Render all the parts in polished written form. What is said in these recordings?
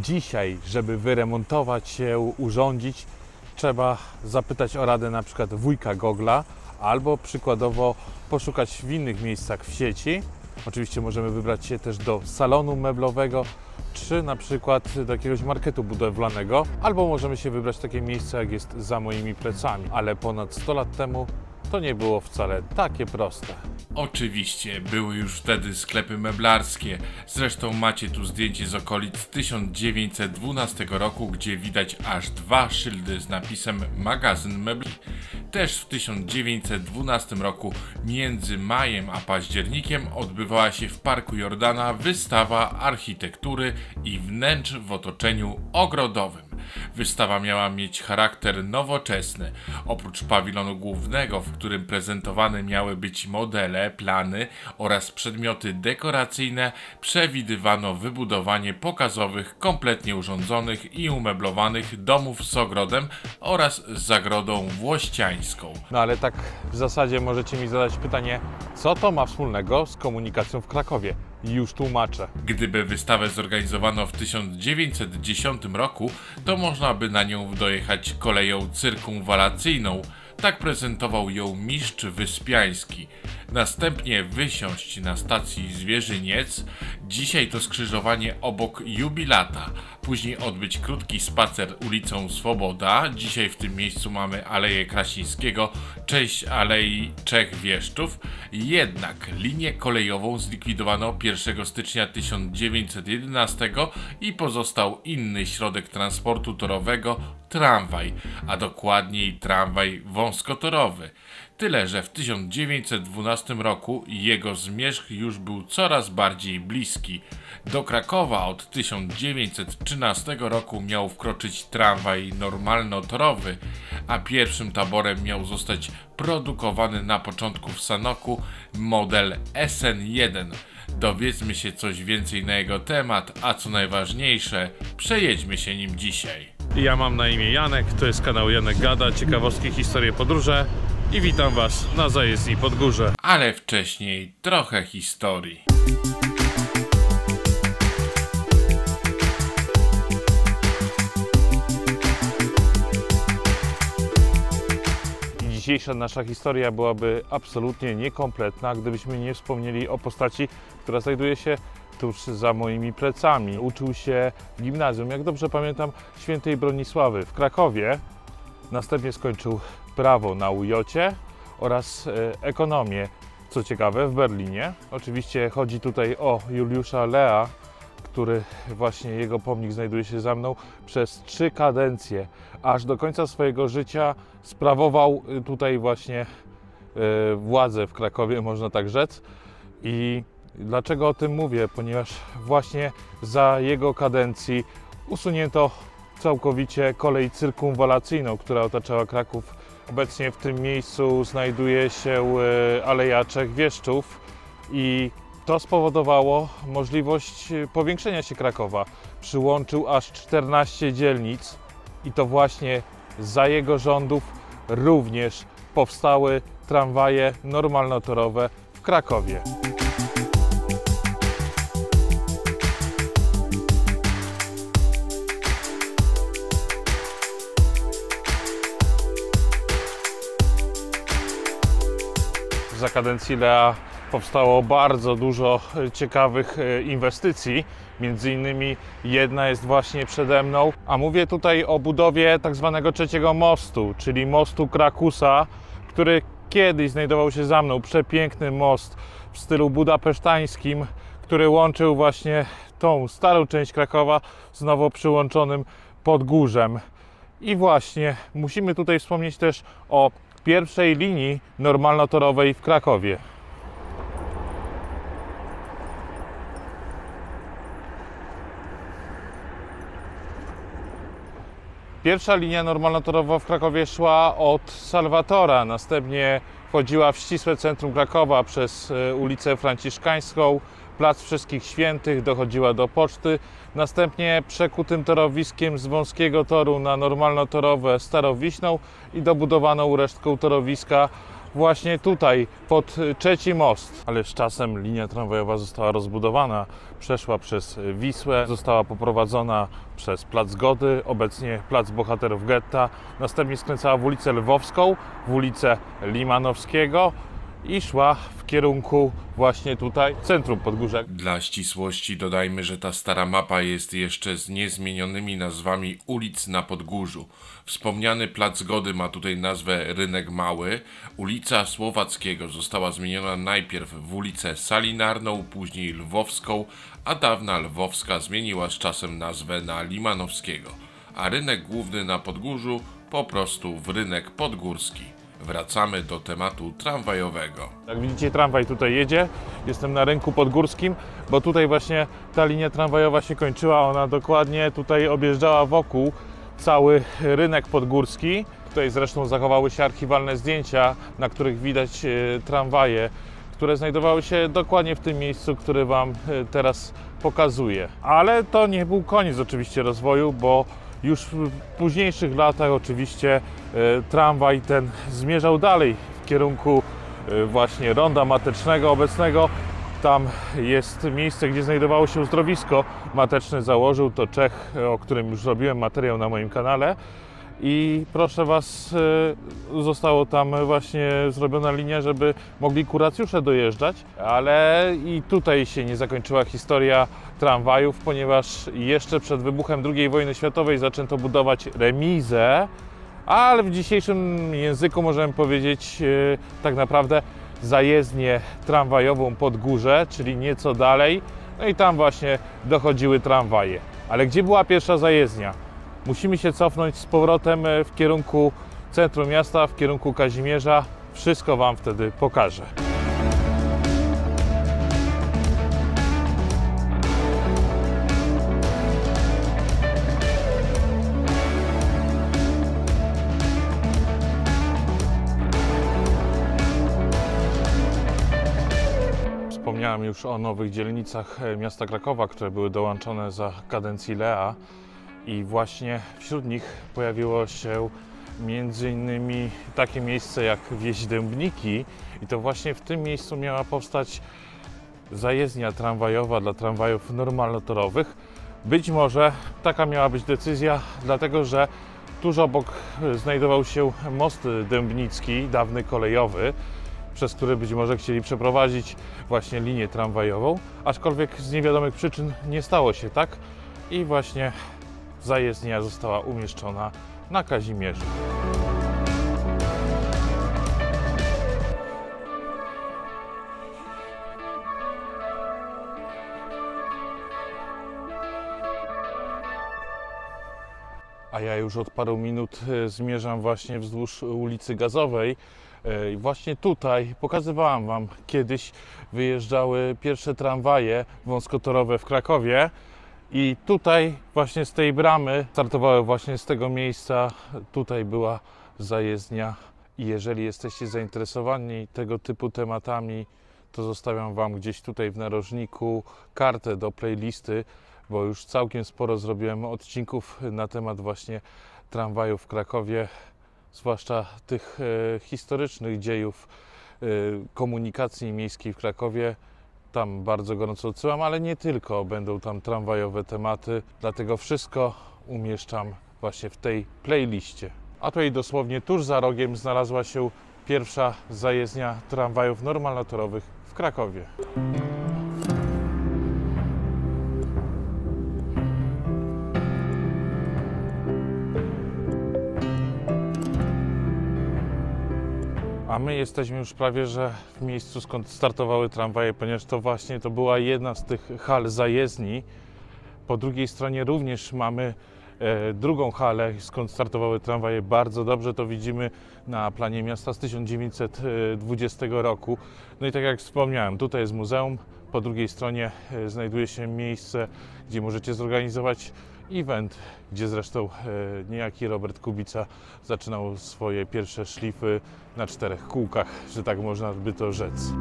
Dzisiaj, żeby wyremontować się, urządzić, trzeba zapytać o radę na przykład wujka Gogla, albo przykładowo poszukać w innych miejscach w sieci. Oczywiście możemy wybrać się też do salonu meblowego, czy na przykład do jakiegoś marketu budowlanego, albo możemy się wybrać w takie miejsce, jak jest za moimi plecami. Ale ponad 100 lat temu to nie było wcale takie proste. Oczywiście, były już wtedy sklepy meblarskie. Zresztą macie tu zdjęcie z okolic 1912 roku, gdzie widać aż 2 szyldy z napisem magazyn mebli. Też w 1912 roku między majem a październikiem odbywała się w Parku Jordana wystawa architektury i wnętrz w otoczeniu ogrodowym. Wystawa miała mieć charakter nowoczesny. Oprócz pawilonu głównego, w którym prezentowane miały być modele, plany oraz przedmioty dekoracyjne, przewidywano wybudowanie pokazowych, kompletnie urządzonych i umeblowanych domów z ogrodem oraz z zagrodą włościańską. No ale tak w zasadzie możecie mi zadać pytanie, co to ma wspólnego z komunikacją w Krakowie? Już tłumaczę. Gdyby wystawę zorganizowano w 1910 roku, to można by na nią dojechać koleją cyrkumwalacyjną. Tak prezentował ją mistrz Wyspiański. Następnie wysiąść na stacji Zwierzyniec. Dzisiaj to skrzyżowanie obok Jubilata. Później odbyć krótki spacer ulicą Swoboda. Dzisiaj w tym miejscu mamy Aleję Krasińskiego, część Alei Trzech Wieszczów. Jednak linię kolejową zlikwidowano 1 stycznia 1911 i pozostał inny środek transportu torowego, tramwaj, a dokładniej tramwaj wąskotorowy. Tyle, że w 1912 roku jego zmierzch już był coraz bardziej bliski. Do Krakowa od 1913 roku miał wkroczyć tramwaj normalnotorowy, a pierwszym taborem miał zostać produkowany na początku w Sanoku model SN1. Dowiedzmy się coś więcej na jego temat, a co najważniejsze, przejedźmy się nim dzisiaj. Ja mam na imię Janek, to jest kanał Janek Gada, ciekawostki, historie, podróże i witam Was na zajezdni Podgórze. Ale wcześniej trochę historii. Dzisiejsza nasza historia byłaby absolutnie niekompletna, gdybyśmy nie wspomnieli o postaci, która znajduje się tuż za moimi plecami. Uczył się w gimnazjum, jak dobrze pamiętam, Świętej Bronisławy w Krakowie. Następnie skończył prawo na UJ-cie oraz ekonomię, co ciekawe, w Berlinie. Oczywiście chodzi tutaj o Juliusza Lea, który właśnie jego pomnik znajduje się za mną. Przez 3 kadencje, aż do końca swojego życia sprawował tutaj właśnie władzę w Krakowie, można tak rzec. I dlaczego o tym mówię? Ponieważ właśnie za jego kadencji usunięto całkowicie kolej cyrkumwalacyjną, która otaczała Kraków. Obecnie w tym miejscu znajduje się Aleja Trzech Wieszczów i to spowodowało możliwość powiększenia się Krakowa. Przyłączył aż 14 dzielnic i to właśnie za jego rządów również powstały tramwaje normalnotorowe w Krakowie. Za kadencji Lea powstało bardzo dużo ciekawych inwestycji, między innymi jedna jest właśnie przede mną, a mówię tutaj o budowie tak zwanego trzeciego mostu, czyli mostu Krakusa, który kiedyś znajdował się za mną. Przepiękny most w stylu budapesztańskim, który łączył właśnie tą starą część Krakowa z nowo przyłączonym Podgórzem. I właśnie musimy tutaj wspomnieć też o pierwszej linii normalnotorowej w Krakowie. Pierwsza linia normalnotorowa w Krakowie szła od Salwatora, następnie wchodziła w ścisłe centrum Krakowa przez ulicę Franciszkańską, Plac Wszystkich Świętych, dochodziła do poczty, następnie przekutym torowiskiem z wąskiego toru na normalnotorowe Starą Wiśną i dobudowaną resztką torowiska właśnie tutaj, pod Trzeci Most. Ale z czasem linia tramwajowa została rozbudowana, przeszła przez Wisłę, została poprowadzona przez Plac Zgody, obecnie Plac Bohaterów Getta, następnie skręcała w ulicę Lwowską, w ulicę Limanowskiego i szła w kierunku właśnie tutaj, centrum Podgórza. Dla ścisłości dodajmy, że ta stara mapa jest jeszcze z niezmienionymi nazwami ulic na Podgórzu. Wspomniany Plac Zgody ma tutaj nazwę Rynek Mały. Ulica Słowackiego została zmieniona najpierw w ulicę Salinarną, później Lwowską, a dawna Lwowska zmieniła z czasem nazwę na Limanowskiego, a rynek główny na Podgórzu po prostu w Rynek Podgórski. Wracamy do tematu tramwajowego. Jak widzicie, tramwaj tutaj jedzie. Jestem na rynku podgórskim, bo tutaj właśnie ta linia tramwajowa się kończyła. Ona dokładnie tutaj objeżdżała wokół cały rynek podgórski. Tutaj zresztą zachowały się archiwalne zdjęcia, na których widać tramwaje, które znajdowały się dokładnie w tym miejscu, które Wam teraz pokazuję. Ale to nie był koniec oczywiście rozwoju, bo już w późniejszych latach oczywiście tramwaj ten zmierzał dalej w kierunku właśnie Ronda Matecznego obecnego. Tam jest miejsce, gdzie znajdowało się uzdrowisko mateczne. Założył to Czech, o którym już robiłem materiał na moim kanale. I proszę Was, zostało tam właśnie zrobiona linia, żeby mogli kuracjusze dojeżdżać, ale i tutaj się nie zakończyła historia tramwajów, ponieważ jeszcze przed wybuchem II wojny światowej zaczęto budować remizę, ale w dzisiejszym języku możemy powiedzieć tak naprawdę zajezdnię tramwajową Podgórze, czyli nieco dalej, no i tam właśnie dochodziły tramwaje. Ale gdzie była pierwsza zajezdnia? Musimy się cofnąć z powrotem w kierunku centrum miasta, w kierunku Kazimierza. Wszystko Wam wtedy pokażę. Wspomniałem już o nowych dzielnicach miasta Krakowa, które były dołączone za kadencji Lea. I właśnie wśród nich pojawiło się między innymi takie miejsce jak Wieś Dębniki i to właśnie w tym miejscu miała powstać zajezdnia tramwajowa dla tramwajów normalnotorowych. Być może taka miała być decyzja, dlatego że tuż obok znajdował się most dębnicki, dawny kolejowy, przez który być może chcieli przeprowadzić właśnie linię tramwajową, aczkolwiek z niewiadomych przyczyn nie stało się tak i właśnie zajezdnia została umieszczona na Kazimierzu. A ja już od paru minut zmierzam właśnie wzdłuż ulicy Gazowej. Właśnie tutaj pokazywałam Wam, kiedyś wyjeżdżały pierwsze tramwaje wąskotorowe w Krakowie. I tutaj właśnie z tej bramy startowały właśnie z tego miejsca. Tutaj była zajezdnia i jeżeli jesteście zainteresowani tego typu tematami, to zostawiam Wam gdzieś tutaj w narożniku kartę do playlisty, bo już całkiem sporo zrobiłem odcinków na temat właśnie tramwajów w Krakowie, zwłaszcza tych historycznych dziejów komunikacji miejskiej w Krakowie. Tam bardzo gorąco odsyłam, ale nie tylko, będą tam tramwajowe tematy, dlatego wszystko umieszczam właśnie w tej playliście. A tutaj dosłownie tuż za rogiem znalazła się pierwsza zajezdnia tramwajów normalnotorowych w Krakowie. A my jesteśmy już prawie że w miejscu, skąd startowały tramwaje, ponieważ to właśnie to była jedna z tych hal zajezdni. Po drugiej stronie również mamy drugą halę, skąd startowały tramwaje. Bardzo dobrze to widzimy na planie miasta z 1920 roku. No i tak jak wspomniałem, tutaj jest muzeum, po drugiej stronie znajduje się miejsce, gdzie możecie zorganizować event, gdzie zresztą niejaki Robert Kubica zaczynał swoje pierwsze szlify na 4 kółkach, że tak można by to rzec.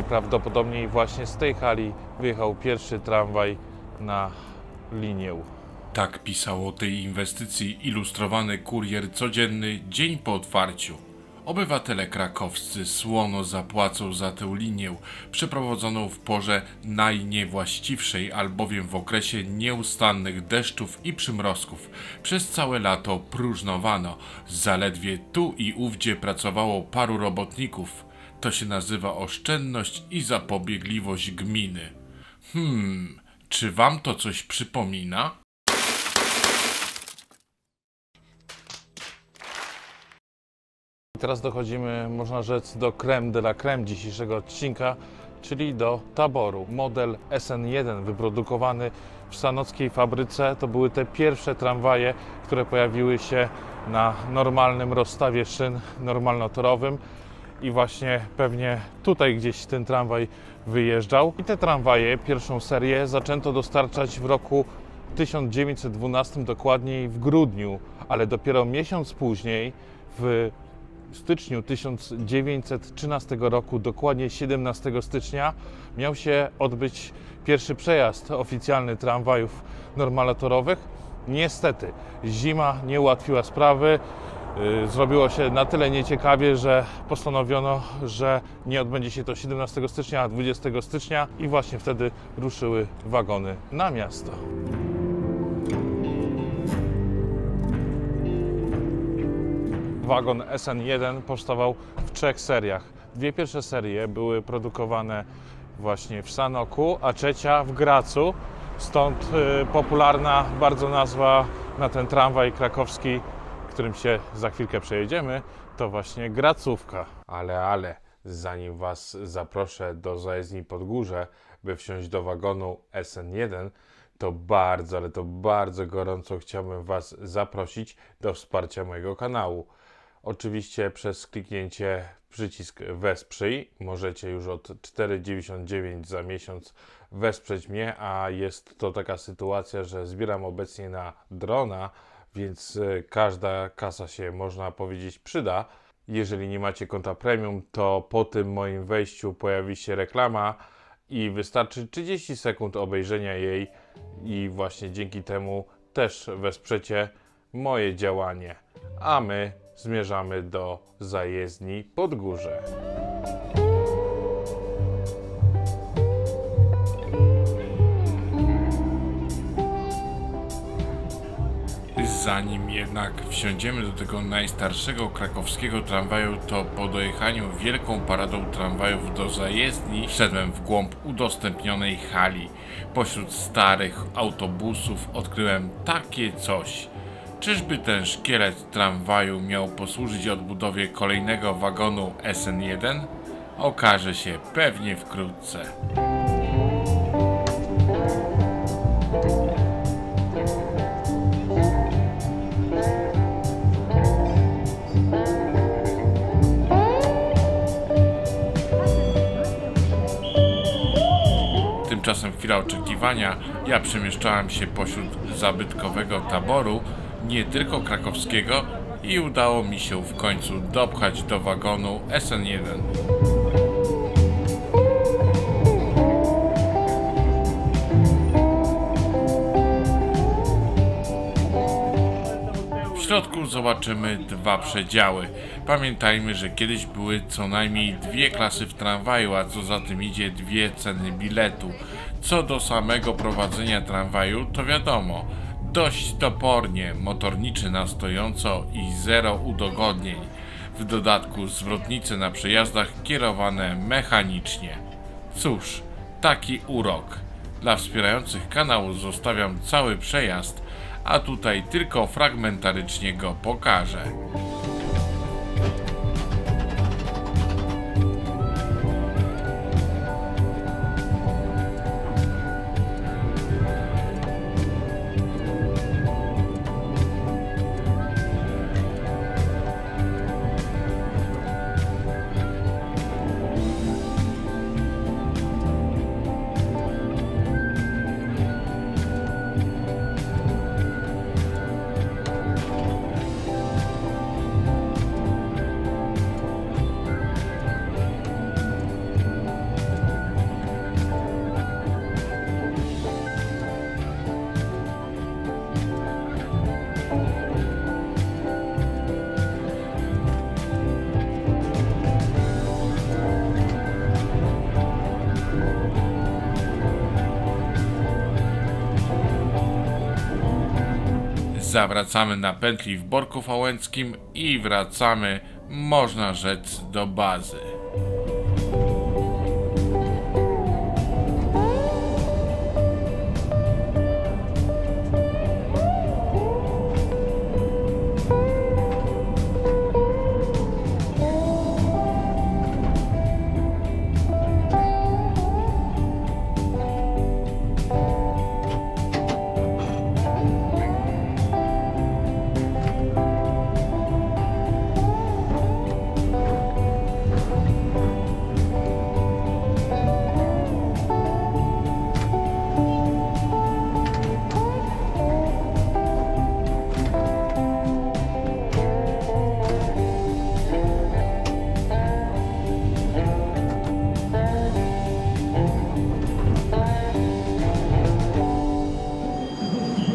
Prawdopodobnie właśnie z tej hali wyjechał pierwszy tramwaj na linię. Tak pisał o tej inwestycji ilustrowany kurier codzienny dzień po otwarciu. Obywatele krakowscy słono zapłacą za tę linię, przeprowadzoną w porze najniewłaściwszej, albowiem w okresie nieustannych deszczów i przymrozków. Przez całe lato próżnowano, zaledwie tu i ówdzie pracowało paru robotników. To się nazywa oszczędność i zapobiegliwość gminy. Czy wam to coś przypomina? Teraz dochodzimy, można rzec, do crème de la crème dzisiejszego odcinka, czyli do taboru. Model SN1 wyprodukowany w sanockiej fabryce. To były te pierwsze tramwaje, które pojawiły się na normalnym rozstawie szyn normalnotorowym i właśnie pewnie tutaj gdzieś ten tramwaj wyjeżdżał. I te tramwaje, pierwszą serię, zaczęto dostarczać w roku 1912, dokładniej w grudniu, ale dopiero miesiąc później, w styczniu 1913 roku, dokładnie 17 stycznia, miał się odbyć pierwszy przejazd oficjalny tramwajów normalnotorowych. Niestety zima nie ułatwiła sprawy. Zrobiło się na tyle nieciekawie, że postanowiono, że nie odbędzie się to 17 stycznia, a 20 stycznia i właśnie wtedy ruszyły wagony na miasto. Wagon SN1 powstawał w 3 seriach. 2 pierwsze serie były produkowane właśnie w Sanoku, a trzecia w Gracu. Stąd popularna bardzo nazwa na ten tramwaj krakowski, którym się za chwilkę przejedziemy, to właśnie Gracówka. Ale zanim Was zaproszę do zajezdni Podgórze, by wsiąść do wagonu SN1, to bardzo, ale to bardzo gorąco chciałbym Was zaprosić do wsparcia mojego kanału. Oczywiście przez kliknięcie w przycisk Wesprzyj możecie już od 4,99 za miesiąc wesprzeć mnie, a jest to taka sytuacja, że zbieram obecnie na drona, więc każda kasa się, można powiedzieć, przyda. Jeżeli nie macie konta premium, to po tym moim wejściu pojawi się reklama i wystarczy 30 sekund obejrzenia jej i właśnie dzięki temu też wesprzecie moje działanie. A my zmierzamy do zajezdni Podgórze. Zanim jednak wsiądziemy do tego najstarszego krakowskiego tramwaju, to po dojechaniu wielką paradą tramwajów do zajezdni wszedłem w głąb udostępnionej hali. Pośród starych autobusów odkryłem takie coś. Czyżby ten szkielet tramwaju miał posłużyć odbudowie kolejnego wagonu SN1? Okaże się pewnie wkrótce. Tymczasem chwila oczekiwania, ja przemieszczałem się pośród zabytkowego taboru, nie tylko krakowskiego, i udało mi się w końcu dopchać do wagonu SN1. W środku zobaczymy 2 przedziały. Pamiętajmy, że kiedyś były co najmniej 2 klasy w tramwaju, a co za tym idzie 2 ceny biletu. Co do samego prowadzenia tramwaju, to wiadomo, dość topornie, motorniczy na stojąco i 0 udogodnień. W dodatku zwrotnice na przejazdach kierowane mechanicznie. Cóż, taki urok. Dla wspierających kanał zostawiam cały przejazd, a tutaj tylko fragmentarycznie go pokażę. Zawracamy na pętli w Borku Wałęckim i wracamy, można rzec, do bazy.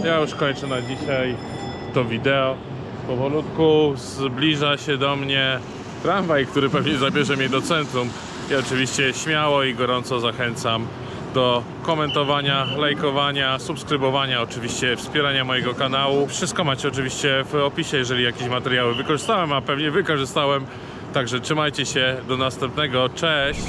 Ja już kończę na dzisiaj to wideo. Powolutku zbliża się do mnie tramwaj, który pewnie zabierze mnie do centrum. I oczywiście śmiało i gorąco zachęcam do komentowania, lajkowania, subskrybowania, oczywiście wspierania mojego kanału. Wszystko macie oczywiście w opisie, jeżeli jakieś materiały wykorzystałem, a pewnie wykorzystałem. Także trzymajcie się, do następnego, cześć!